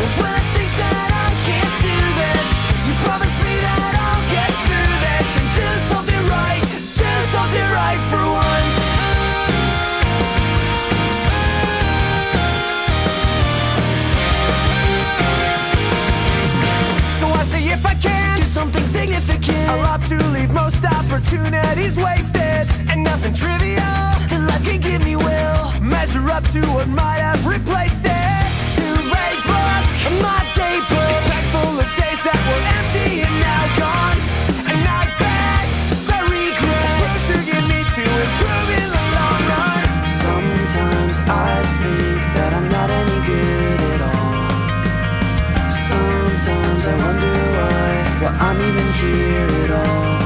When I think that I can't do this, you promise me that I'll get through this and do something right for once. So I say if I can do something significant, I'll opt to leave most opportunities wasted, and nothing trivial that life can give me will measure up to what might have replaced it. Too late, but my day book is packed full of days that were empty and now gone, and I bet I regret road to get me to improve in the long run. Sometimes I think that I'm not any good at all. Sometimes I wonder why I'm even here at all.